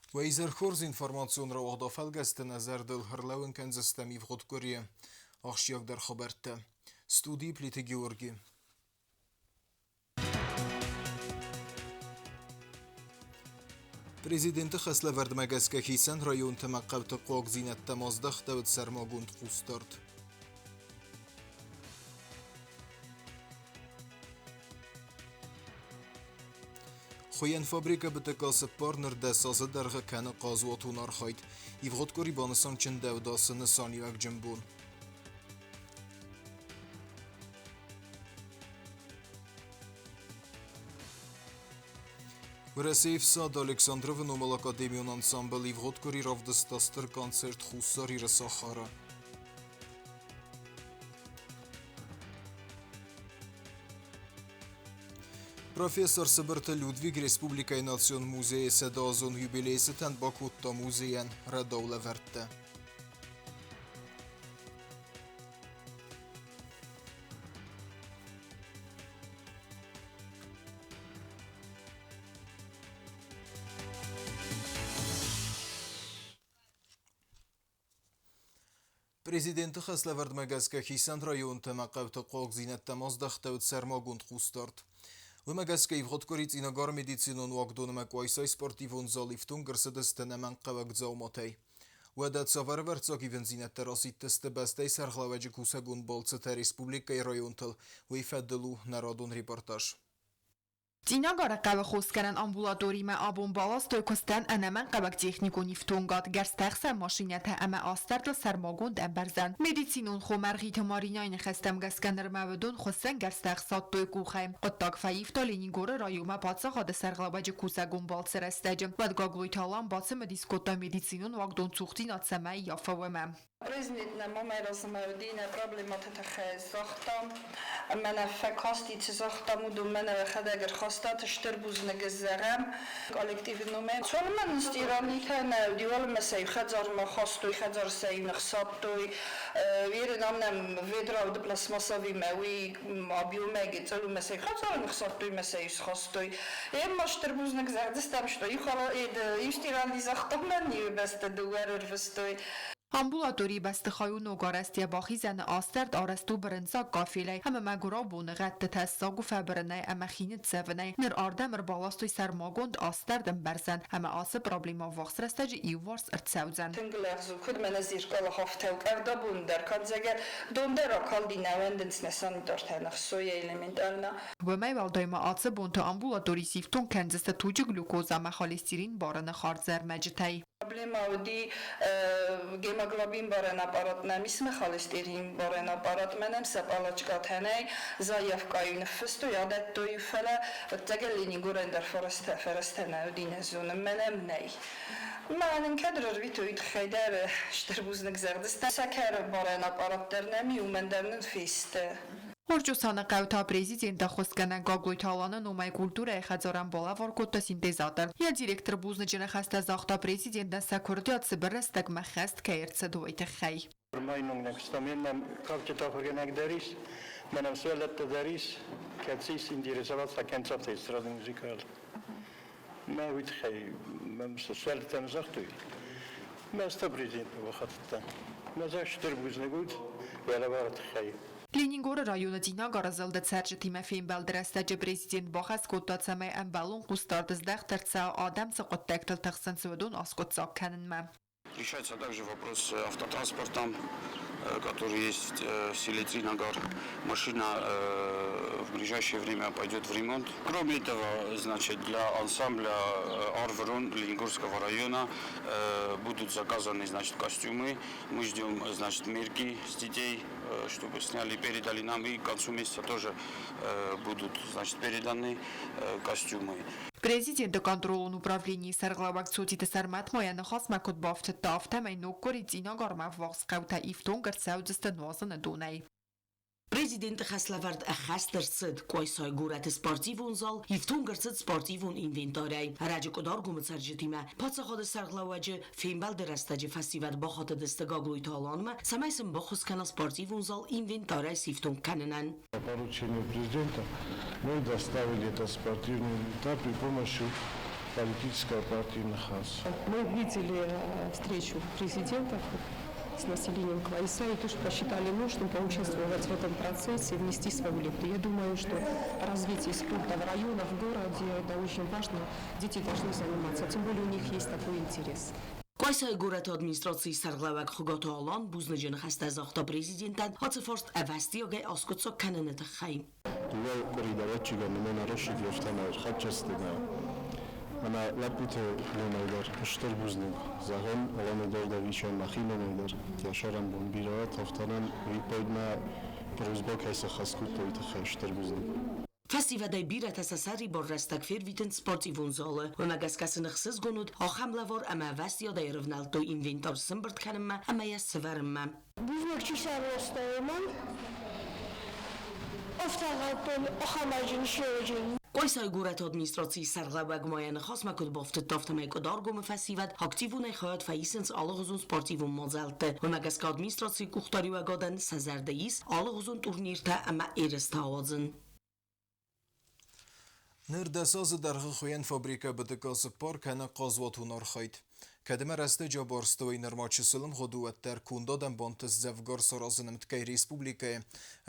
Weizerchorz informasyon ra oħda felgesztene zerdil ħarlewin kien zestemi vħod Korje. Aħxjak dar xaberta. Studi Pliti Georgi. Prezidenti xesle verdmegezke hisen rajon temaqqaw taqoq zinet temazdax tawit sermagund xustart. خوین فابریکه بتکاس پارتنر دستاسه درخه کنه قازواتون آرخاید ایفغاد کوری بانسان چند دوداس نسانی وک جنبون و رسیف ساد الکساندروف نومال اکادمیون انسامبل ایفغاد کوری رافدستاستر کانسرت خوصاری رساخاره Profesor Sibirta Ludwig Respublikai Nation Muzeje Sedazon jubilejsiten Bakutta muzejen Radovle verte. Prezidenti xesle verdmegezke hisan rajon temaqavta qoq zinet temazdaxtavt sermagund xustart. ومجازكي يفغد كوريت إنا جار ميديسينون واقدون مكوايساي سبورتيفون زاليفتون قرصدس تنمان قوك زوماتي وداد سافر ورتساكي فنزينة تراسي تست بستي سرخلاوجي كوساقون بالتستا ريسبوبليكا رايونتل ويفدلو نرادون ريبورتاج Цінягара қавы хоскаран амбулаторима абон баластой костан анаман қавак технику нифтунгат герстахса машинята ама астардл сармагунд амбарзан. Медицинун хомарғи тамаринайн хастам гасканер мавдун хостан герстахсат той кухайм. Қоттак фаифта Ленигоры райума патса хады сарғлабажы кусагун балцерастажым. Вадгаглуй талам бацы медискота медицинун вагдон цухтин атсамай яфавамам. Prezident na moment als Maudine problematiek gezegd, men verkast iets gezegd moet doen, men gaat gestat sterbuز نگذرم collectief moment. Zo'n men stieren niet nou, die willen me zeggen, gaat er maar gastoy, gaat er zijn gesatoy, weer dan weer de plasmasavi mewi, abiomegi, zullen me zeggen, gaat er gesatoy, me zeggen gastoy. Maar sterbuز نگذرد, dus dan sto je al de stieren die zegt, dat men niet best doen, er verstoy. Амбулатории бастыхаю ногарастия бахизан астард арасту брынса кафелей хама магура бун гатта тассагу фабрнай ама хинит севнай нер ардамр баластуй сармагонд астардм барсан ама асы проблема вахсрастаji иварс иртсаузан Tunglerzu kudmen zirkala haftauk evda bundar kadzeger dondera kaldi nevendens nesan dortanach soya elementalna ومای والدایما آتس بونتا амбулатории сифтун кензеста туджи глюкоза ма холестерин барана харзер مجتای Problema udi hemoglobin barana aparat nemisme холестерин barana aparat menem sepalaçka teney zayıfkayı nüfustu yadettoyu fele tegelini görender forestene udinezun menem ney. Menem kadar vitoyt xeyder şterbuznik zerdiste seker barana aparat dernemi umendernin fiste. Орчусана қавта президента хоскана гагой талана номай культура хазаран бала варкота синтезатор. Я директор бузначена хаста захта президента сакурдиат сиберестак махаст каирца дуайта хай. Meinung stammenden Kapitän Daris, meinem Sohlet Daris, Katzis in die Reservatskennschaft ist Radmusikal. ما ويتخي ما سؤال تام زختوي ما استبرزين وخطتا ما زاش تربوز نقول ولا بارت خي Ленигоры районы дина гаразалда царжы Тимофей Балдрастаджы президент бахас коттацамай амбалун кустардыздах тарца адам сақоттактыл тахсан сывадун аскотсак канынма. Решается также вопрос автотранспорта, который есть в селе Цинагар. Машина в ближайшее время пойдет в ремонт. Кроме этого, значит, для ансамбля Арверон Ленигорского района будут заказаны, значит, костюмы. Мы ждем, значит, мерки с детей, чтобы сняли, передали нам. И к концу месяца тоже будут, значит, переданы костюмы. Президент контролун управлении сарглавак цутиты сармат мояны хас макут бафты тафта май ноккори цина гармав вакс каута ифтон гарцаудзыста нуазаны дунай. Президент Хаславард Хастерсид Койсой Гурат спортивун зал ифтун гарцид спортивун инвентарай раджикодар гумцаржитима пацаход сарглаваджи фимбал дерастаджи фастивад бахот дестагаглуй таланма самайсым бахускана спортивун зал инвентарай сифтун кананан. По поручению президента мы доставили этот спортивный инвентарь при помощи политическая партия «Нахас». Мы видели встречу президентов с населением Квайса и тоже посчитали нужным поучаствовать в этом процессе, внести свою лепту. Я думаю, что развитие спорта в районах, в городе, это очень важно. Дети должны заниматься, тем более у них есть такой интерес. Կայսայի գուրետ ադմինիստրացիի սարգլավակ խգոտո ալան բուզնջն խստա զախտա պրեզիդենտան հացֆորստ ավաստիոգե ասկոցո կանանետը խայ Դու կորիդարաչի գանումեն առաջ եստանար խաչստենա Она лапуте лонайдар штор бузник загон лонайдар давичан махинонайдар яшарам бомбира тафтанан випойдна прозба кайса хаскуто ит штор бузник Ֆեստիվալի բիրաթասասարի բորրաստակ ֆերվիտեն սպորտի վունզոլը ոնագասկասը նխսыз գոնուտ ախամլավոր ամավաստիոդա երվնալտո ինվենտոր սմբրտ քանմա ամայա սվարմա Բուզնոք չիսարոստայման Օֆտաղատոն ախամաջին շոջին Կայսայի գուրետ ադմինիստրացիի սարգլավակ մոյանը խոսմակոտ բոֆտը տոֆտամայ կդարգոմը ֆեստիվալ ակտիվուն է խոյատ ֆայիսենց ալղուզուն սպորտիվուն մոզալտը ոնագասկա ադմինիստրացիի կուխտարի վագոդան սազարդեիս ալղուզուն տուրնիրտա ամա երստաոզն Նրդասազը դարխխոյեն ֆաբրիկա բտկասը պարք հենա qazվատուն արխայդ։ Կդմեր աստե ջաբարստովի նրմաչսլում խոդուատտար կունդոդան բանտս զավգար սարազնմ tkay ռեսպուբլիկայ,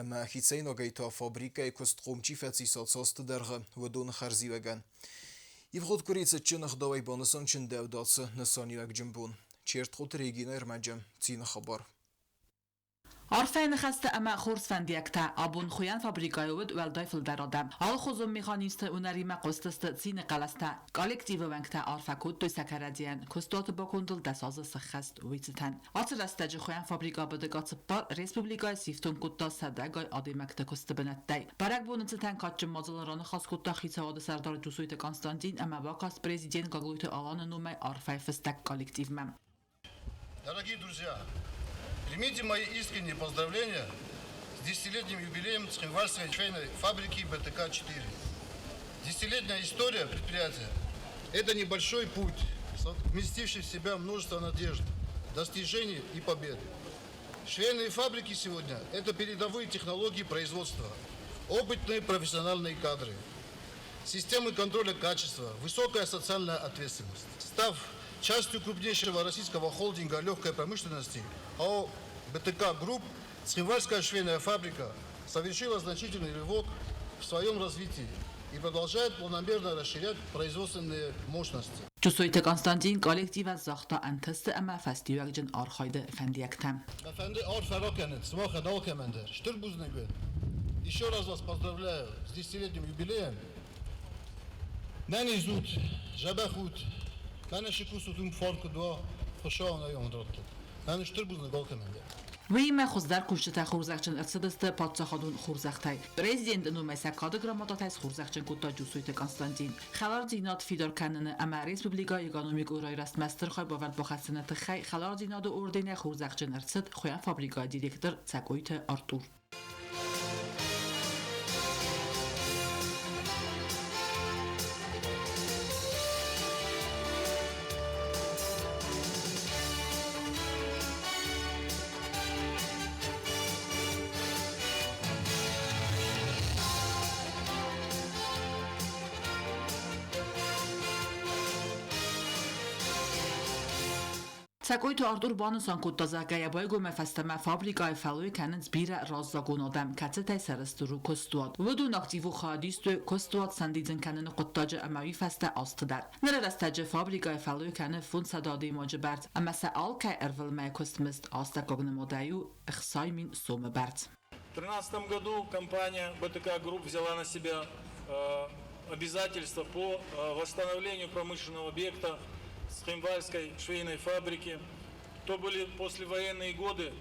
ամա խիցային ոգայտա ֆաբրիկայ կուստ խոմչի ֆեցի սացաստը դարղը վդուն խարզիվագան։ Իվ խոտկուրիցը չնխ դավայ բանսան չն դավդացը նսանիվակ ջմբուն։ Չերտ խոտ ռեգինա երմաջը, ծինը խաբար։ Արֆեն խստը ամա խորս վանդիակտա աբուն խոյան ֆաբրիկայովդ վելդայ ֆլդարադա ալ խոզում մեխանիստը ունարիմա qoստստը ցինը կալաստա կոլեկտիվը վանկտա արֆակոտ տոսակարադիան կոստոտ բոկոնդլ դասազը սխաստ ուիցտան ացրաստաջը խոյան ֆաբրիկա բդկացը պար ռեսպուբլիկայի սիֆտուն կուտա սադագայ ադեմակտը կոստբնատայ բարակ բունցտան կաչը մոզալարանը խասկուտա խիցավոդը սարդար դուսույթը Կոնստանտին ամա վակաս президент գագլույթը ալանը նումայ արֆայ ֆստակ կոլեկտիվմա Дорогие друзья, примите мои искренние поздравления с 10-летним юбилеем Цхинвальской швейной фабрики БТК-4. Десятилетняя история предприятия – это небольшой путь, вместивший в себя множество надежд, достижений и побед. Швейные фабрики сегодня – это передовые технологии производства, опытные профессиональные кадры, системы контроля качества, высокая социальная ответственность. Став частью крупнейшего российского холдинга легкой промышленности АО БТК Групп, Цхинвальская швейная фабрика совершила значительный рывок в своем развитии и продолжает планомерно расширять производственные мощности. Դուսույթը Կոնստանտին կոլեկտիվը զախտա անտստը ամա ֆեստիվալջն արխայդը ֆանդիակտա Efendi Arferokenet, Smochen Alkemender, Штырбузнеге. Еще раз вас поздравляю с 10-летним юбилеем. Нанизут, Жабахут, Канашикусутум Форкудо, Хошауна Йондроtte. Нани Штырбузнеге Alkemender. Виме хоздар кушта хурзахчын ацдсты патсахадун хурзахтай президент нумеса кадграмататайс хурзахчын кута дусույթը Կոնստանտին խալար դինատ ֆիդոր կաննը ամա ռեսպուբլիկա էկոնոմիկ ուրայրաստ մաստեր խայ բավարդ բոխացնը տխայ խալար դինադը օրդենե խուրզախչն արցդ խոյան ֆաբրիկա դիրեկտոր ցակոյթը Արտուր Ցակոյթը Արտուր բանուսան կուտազակայաբայ գոմե ֆաստամա ֆաբրիկայ ֆալույ կանենց բիրա ռազզագունոդամ կացետայ սարստուրու կոստուատ վդուն ակտիվու խադիստը կոստուատ սանդիձն կանենը կուտաջը ամավի фаста աստդար նրա ռաստաջը ֆաբրիկայ ֆալույ կանե ֆունսադադի մոջբարտ ամասա ալկայ эрвлмэ костмист астакогны модаю ихсаймин сомбарт В 2013 году компания БТК Групп взяла на себя обязательства по восстановлению промышленного объекта Цхинвальской швейной фабрики. То были послевоенные годы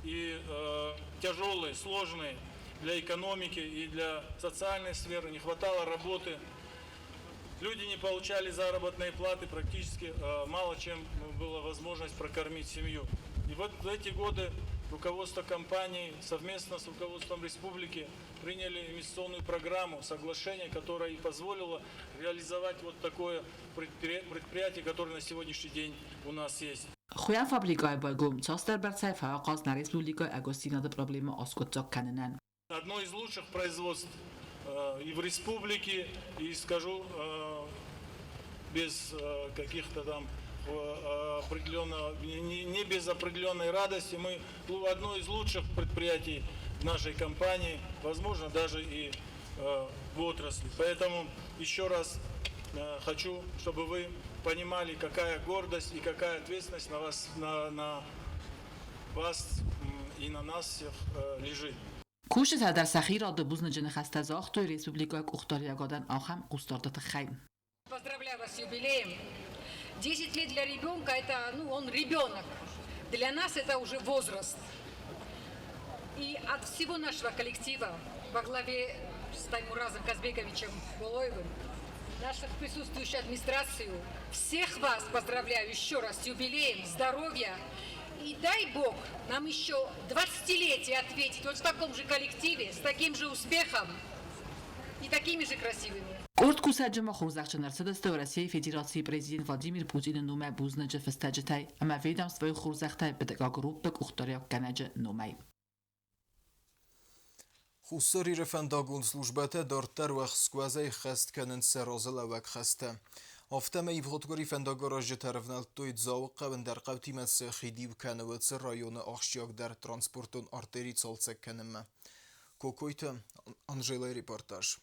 и тяжелые, сложные для экономики и для социальной сферы. Не хватало работы. Люди не получали заработные платы, практически мало чем была возможность прокормить семью. И вот в эти годы руководство компании совместно с руководством республики приняли инвестиционную программу, соглашение, которое и позволило реализовать вот такое предприятие, которое на сегодняшний день у нас есть. Խոյան ֆաբրիկայ байгում ցաստերբերցայ ֆաղազ նա ռեսպուբլիկայ ագոստինադը պրոբլեմը ասկոծակ կանենան Одно из лучших производств и в республике, и скажу без каких-то там не без определенной радости. Мы одно из лучших предприятий в нашей компании, возможно, даже и в отрасли. Поэтому еще раз хочу, чтобы вы понимали, какая гордость и какая ответственность на вас и на нас всех лежит. Кушать در سخیر را добузна جن خسته زاخت توی республика Ухтарьягодан ахам устардата хайм. Поздравляю вас с юбилеем. 10 лет для ребенка это, он ребенок. Для нас это уже возраст. И от всего нашего коллектива во главе с Таймуразом Казбековичем Булоевым, наших присутствующих администрацию, всех вас поздравляю еще раз с юбилеем, здоровья. И дай Бог нам еще 20-летие ответить вот в таком же коллективе, с таким же успехом и такими же красивыми. Курт кусаджма хурзахча нарцедесте в России Федерации президент Владимир Путин нуме бузнеджа фестеджетай, ама ведомство хурзахтай педагогруппек Ухтарьяг канеджа нумай. Хусори рефендагун службته دارتر وقت سکوازه خست کنن سرازل وک خسته. آفتم ایفغتگاری فنداگاراج طرفنال توی زاوقه و در قوتی مسخیدی و کنوات رایون آخشیاک در ترانسپورتون آرتری سالسک کنم. کوکویت انجیلا ریپورتاج.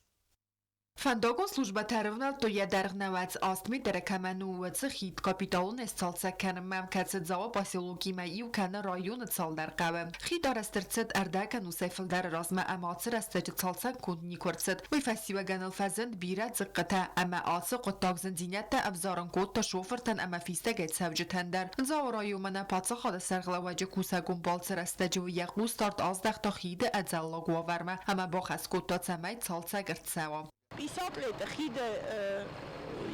Фандагон служба тарвнал то я даргнавац астми даракамануац хит капиталун эсталца канам кацэдзава поселоки маиу кана район цалдаркаве. Хит арастырцэд ардака нусайфылдар разма амацыр астаджы цалцан кундни курцэд. Вай фасива ганал фазэнд бира зыкката ама асы qottagzын зинятта абзаран котта шофыртан ама фиста гайтсавжы тэндар. Нзава райомана паца хада сарглаваджы кусагун балцыр астаджы вияқ устарт аздахта хиды адзалла гуаварма ама бахас котта цамай цалца гырцава. 20 لتر خید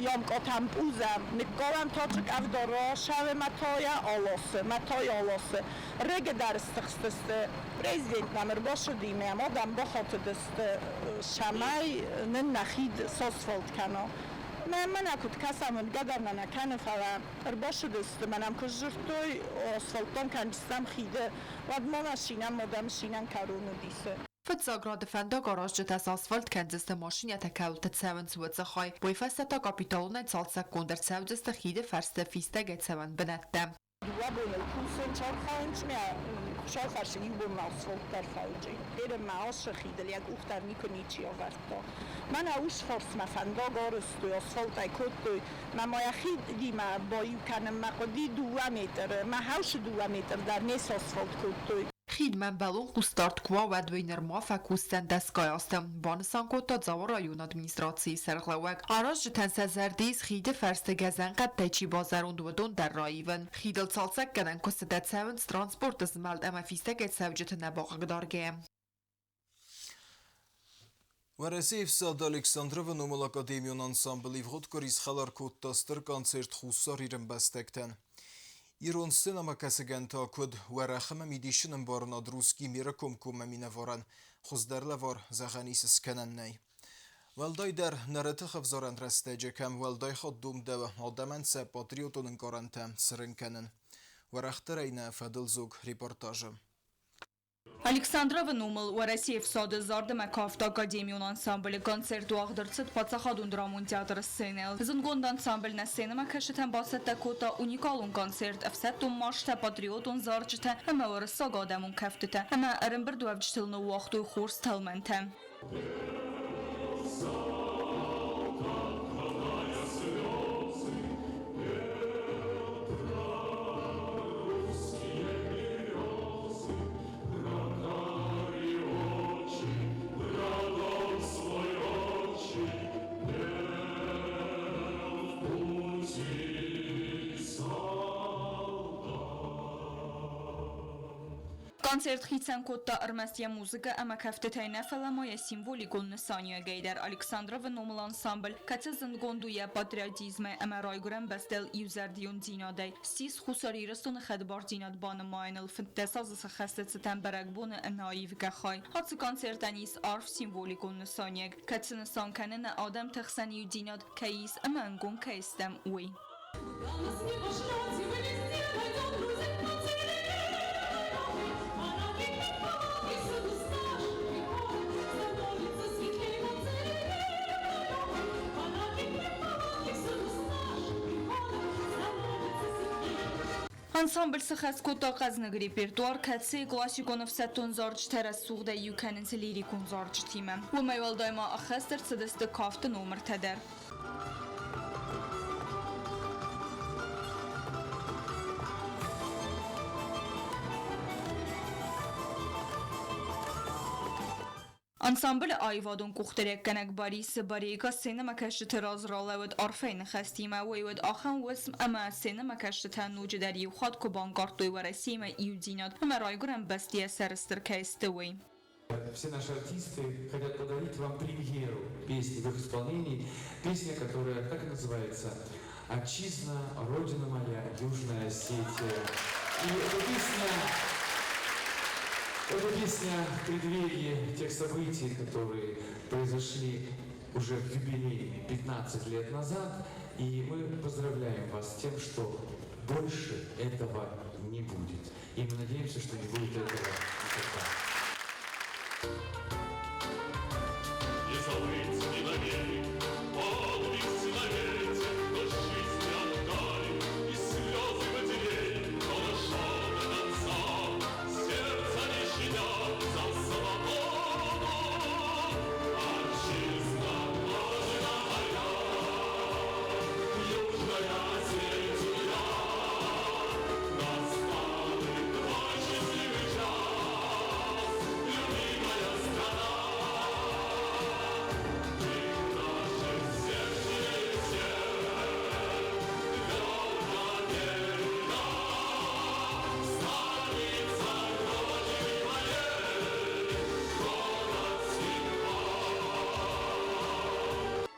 یام کاتم پوزم نگارم تاچک افدارا شب متای آلاسه رگ در استخسته پریزیدنت نمر باشه دیمه آدم با خاطر دست شمای نخید ساسفالت کنه من اکود کسم قدر نکنه فقط باشه دست منم که جرتوی آسفالتان کنجستم خیده و ما مشینم کرونو دیسه Фэтзаград фэнда гараж житас асфальт кэнзэстэ машинята каултэ цэвэн цуэцэхай. Бойфэстэта капиталунай цалцак кондэр цэвдэстэ хиде фэрстэ фистэ гэцэвэн бэнэтэ. Дуабонэл кусэн чархаэнчмэ шалфарши юбон асфальт тарфаujи. Эре маашэ хидэл яг ухтар никоничи аварта. Мен ауш форсма фэнда гарэстой асфальт ай коттой. Мамая хид дима ба юканэм мақоди 2 метр. Ма хауш 2 метр дар нес асфальт коттой. خید من بلون قستارت کوا و دوینر ما فکوستن دستگاه استم بانسان کوتا زوا رایون ادمینستراسی سرغلوک آراج جتن سزردیز خید فرست گزن قد تیچی بازرون دودون در رایون خیدل سالسک گنن کستدت سوند ترانسپورت زمالد اما فیستگت سوجت نباقق دارگه ورسیف ساد الکساندرو نومل اکادمیون انسامبلی وخود کریز خلار کوتاستر کانسرت خوصاری رم بستکتن ایران سینما کسگن تا کد و رخم میدیشنم بارنا دروسکی میره کم مینوارن خوز در لوار زغنیس سکنن نی. والدای در نرت خفزارن رسته جکم والدای خود دوم دو آدمن سه پاتریوتون کارنتم سرن کنن و رختر اینه فدل زوگ ریپورتاژم. Ալեքսանդրովը նումլ ու Ռոսիև սոդը զորդը մակավտ ակադեմիոն անսամբլը կոնցերտ ու աղդրցըտ պացախադուն դրամուն թեատր սցենել։ Զնգոնդ անսամբլն սցենեմա քաշտեն բասետը կոտա ունիկալուն կոնցերտ əfsətun maşta patriotun zarçıtə həmə orası aqadəmun kəftitə həmə ərənbir dövcütülünü uaqtu xurs təlməntə. Konzert xitsen kotta armestiya muzika ama kaftetayna falamoya simvolikon nesaniya geyder Aleksandrova nomul ansambl katsazın gonduya patriotizme ama rayguran bestel yüzerdiyon dinaday sis xusari rastonu xadbar dinad banı maynıl fintesazısı xastetsetan baragbonu naiv gaxay hatsı konsertanis arf simvolikon nesaniya katsını sankanına adam təxsaniyu dinad kayis ama angon kayistem uy. Ансамбль сыхаскота қазныг репертуар кәтсе классиконов сәттон зарч терас суғда юкәнінсі лирикон зарч тиме. Умайвал дайма ахастыр цедесті кафты номер тәдер. Ансамбл айвадон кухтерек кенек барис барيكا سينما كشت راز رالود عرفين خستيمه ويود آخن وسم اما سينما كشت نوجدري وخد كوبان كارتوي ورسيمه يودينات اما رايگرم بستيه سرستر كاستوي. Все наши артисты хотят подарить вам премьеру песни в их исполнении. Песня, которая, как называется, «Отчизна, Родина моя, Южная Осетия». И эта песня в преддверии тех событий, которые произошли уже в юбилей 15 лет назад. И мы поздравляем вас с тем, что больше этого не будет. И мы надеемся, что не будет этого никогда.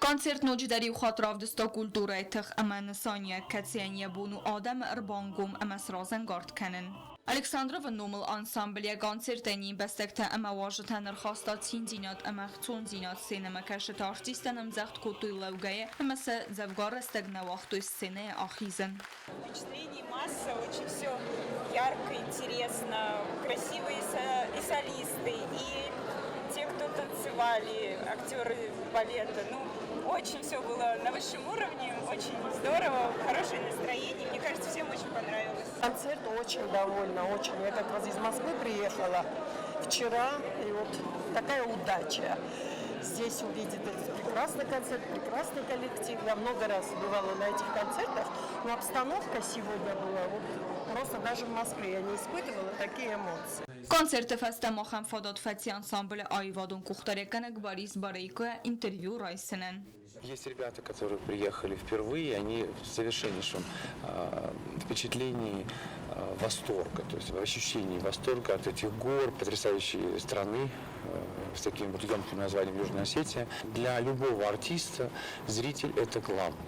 Концерт ночи ухатрав дста культура этих аман Соня Катяния буну адам рбангум амас розенгард кенен. Александрова номл ансамбл я концертени бестекта ама важтан рхаста цинзинат ама хцун зинат синема кашет артистанам захт кутуй лаугая амас завгар стагна вахту сцене ахизен. Впечатлений масса, очень все ярко, интересно, красивые и солисты, и те, кто танцевали, актеры балета, очень все было на высшем уровне, очень здорово, хорошее настроение. Мне кажется, всем очень понравилось. Концерт очень довольна, очень. Я как раз из Москвы приехала вчера, и вот такая удача. Здесь увидеть прекрасный концерт, прекрасный коллектив. Я много раз бывала на этих концертах, но обстановка сегодня была просто даже в Москве. Я не испытывала такие эмоции. Концерты феста махан фадат фати ансамбль айвадон кухтареканек Борис Барейко интервью Райсенен. Есть ребята, которые приехали впервые, они в совершеннейшем впечатлении восторга, то есть в ощущении восторга от этих гор, потрясающей страны с таким вот емким названием Южная Осетия. Для любого артиста зритель – это главное.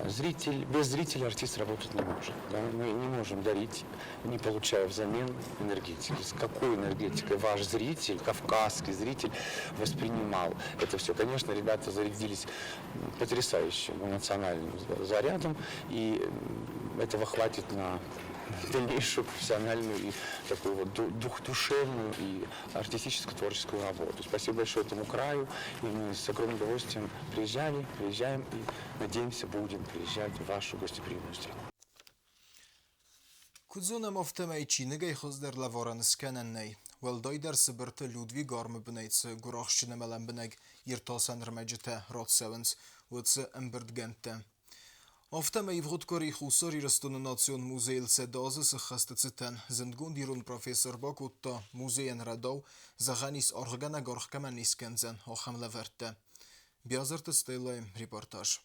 Без зрителя артист работать не может. Да? Мы не можем дарить, не получая взамен энергетики. С какой энергетикой ваш зритель, кавказский зритель, воспринимал это все? Конечно, ребята зарядились потрясающим эмоциональным зарядом, и этого хватит на дальнейшую профессиональную и такую вот душевную и артистическую творческую работу. Спасибо большое этому краю, и мы с огромным удовольствием приезжаем и надеемся, будем приезжать в вашу гостеприимную страну. Кудзона мофтамай чиныгай хоздер лаваран сканенней. Велдай در سبرت لودوی گارم بنیت گراخش نملم بنگ یرتاسن رمجته راتسونس وتس امبردگنته. Офтаме ивгодкори хусари растон национ музейл седазы сахастацитен зендгун дирун профессор Бакутта музеен радау заганис органа горхкамен искензен охамлаверте. Биазарты стейлаем репортаж.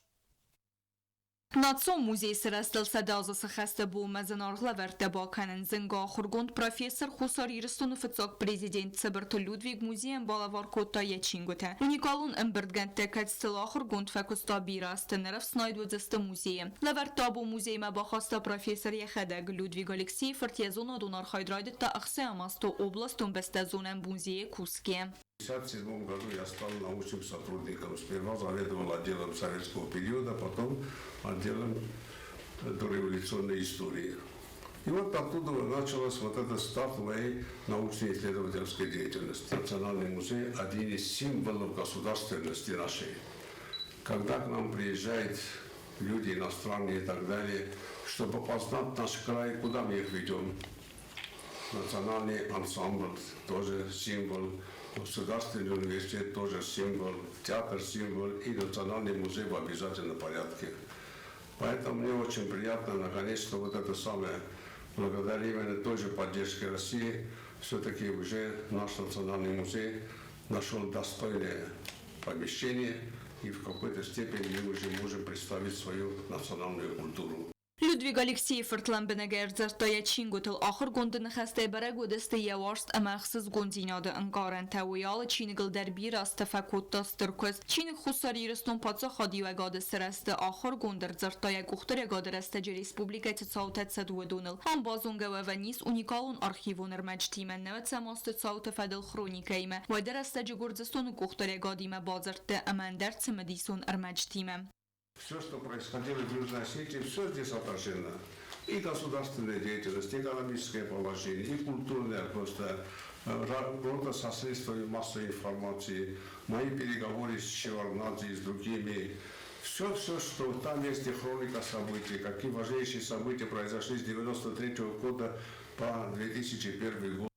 Национ музей срастыл садазы сахаста бу мазанаргла верте баканен зенга хургунд профессор хусари растон фицок президент Цеберто Людвиг музеен балавар Котта ячинготе. Уникалун эмбердгенте катстыла хургунд факуста бирастенеров снайдвудзеста музея. Лаверта бу музей мабахаста профессор Яхадег Людвиг Алексей фортьязона донар хайдрайдетта ахсе амасто областун бестазонен музее Куске. В 1957 году я стал научным сотрудником. Сперва заведовал отделом советского периода, потом отделом дореволюционной истории. И вот оттуда началась вот эта старт моей научно-исследовательской деятельности. Национальный музей – один из символов государственности нашей. Когда к нам приезжает люди иностранные и так далее, чтобы познать наш край, куда мы их ведем. Национальный ансамбль тоже символ, государственный университет тоже символ, театр символ и национальный музей в обязательном порядке. Поэтому мне очень приятно, наконец-то, вот это самое, благодаря именно той же поддержке России, все-таки уже наш национальный музей нашел достойное помещение, и в какой-то степени мы уже можем представить свою национальную культуру. Людвиг Алексеев Irtlanbenegger zertaya Çingotl axır gondun xəstə bərə godəstə yavaşt əməxsiz gondinadı anqarən təviyal Çinigil dərbir astafakutta stırkız. Çin xusari rıston patsa xadi və qadı sərəstə axır gondar zertaya quxtır qadı rəstəcə Respublikati Çavtət Sadudunil. Am bazunga və nis unikalun arxivun erməctimən nəvət səmastı Çavtə fədil xronikəymə və dərəstəcə Gürcistonu quxtır qadimə bazırtı əməndər Çimədison erməctimə. Все, что происходило в Южной Осетии, все здесь отражено. И государственная деятельность, и экономическое положение, и культурная просто работа со средствами массовой информации, мои переговоры с Шеварднадзе и с другими. Все, что там есть и хроника событий, какие важнейшие события произошли с 1993 года по 2001 год.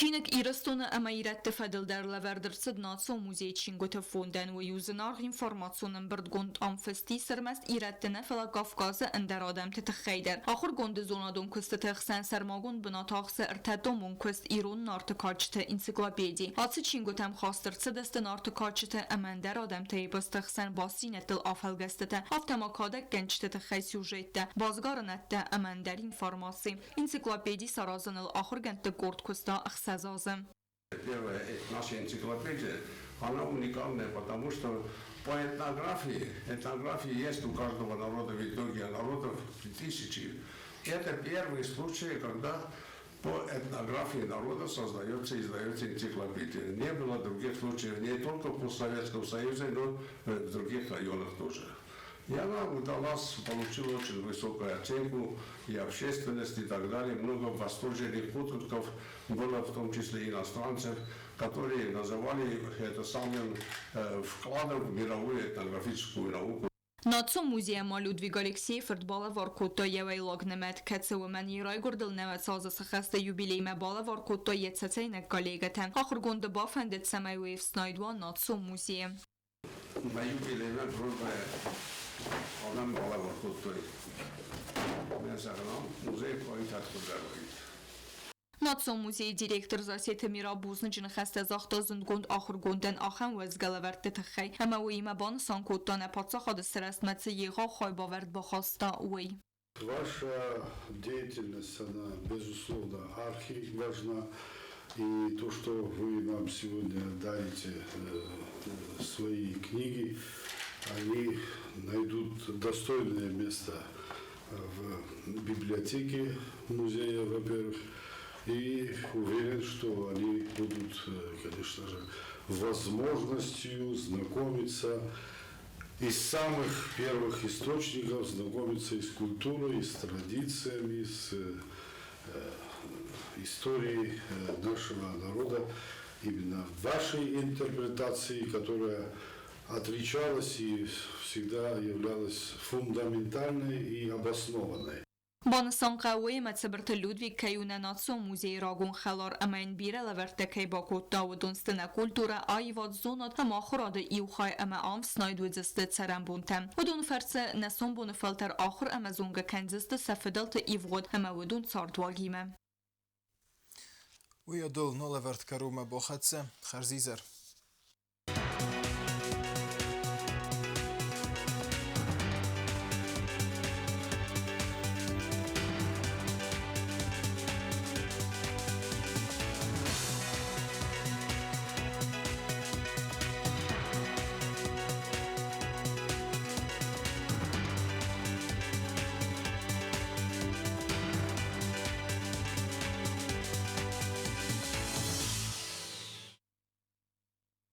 Çinek İrastonu əməyirətdə fədildər ləvərdərçid Natso Muzey Çingotə fonden və yüzünar informasyonun birdgond amfesti sərməst İrətdənə fələ Qafqazı əndər adam tətəxəydər. Axır gondu zonadon küstə təxsən sərmagun bina taxsı ərtəddomun küst İron nartı kaçtı ensiklopedi. Atsı Çingotəm xastırçı dəstə nartı kaçtı əməndər adam təybəs təxsən basinətdil afəlgəstətə avtomakadək gənçtə təxəy süjetdə bazgarınətdə əməndər informasi. Ensiklopedi sarazınıl axır gəntdə qord küstə Первая наша энциклопедия, она уникальная, потому что по этнографии есть у каждого народа, ведь многие народов тысячи. Это первый случай, когда по этнографии народа создается и издается энциклопедия. Не было других случаев, не только в Советском Союзе, но в других районах тоже. И она удалась, получила очень высокую оценку, и общественность, и так далее. Много восторженных откликов было, в том числе и иностранцев, которые называли это самым вкладом в мировую этнографическую науку. Natso Muzeyma Ludvig Alexeyev bala varkotto yevaylag nemet ketseu mani raygurdil nevet sazası xəstə yubileyme bala varkotto yetsəcəynek kollegətən. Axır gonda bafəndet səməyveyev snaydva Natso Muzeyem. На юбилейме дружбая адам бала varkotto. Мен сағынам, музей қойынтат құзарвайд. Natso Muzeyi direktor Zasiyete Mirabuznu cini xəstə zaxta zındgond axır gondən axən vəzgələvərdə təxəy. Həmə uyimə banı sankotdan əpatsa xadı sərəstmətsi yeğa xaybavərd baxasta uy. Ваша деятельность, она, безусловно, архиважна. И то, что вы нам сегодня даете свои книги, они найдут достойное место в библиотеке музея, во-первых, и уверен, что они будут, конечно же, возможностью знакомиться из самых первых источников, знакомиться и с культурой, и с традициями, с историей нашего народа, именно в вашей интерпретации, которая отличалась и всегда являлась фундаментальной и обоснованной. Banısan qawwe matsabirte Ludwig Kayuna Natso Muzey ragun xalar amayn bira laverte kay bakot Davudun stena kultura ayvad zonat hem axırada iuxay ama am snayd wedziste tsaram buntem. Udun ferse nason bunu falter axır amazonga kenziste safedalta ivgod ama udun tsardwagime. ويدل نولفرت كروما بوخاتسه خرزيزر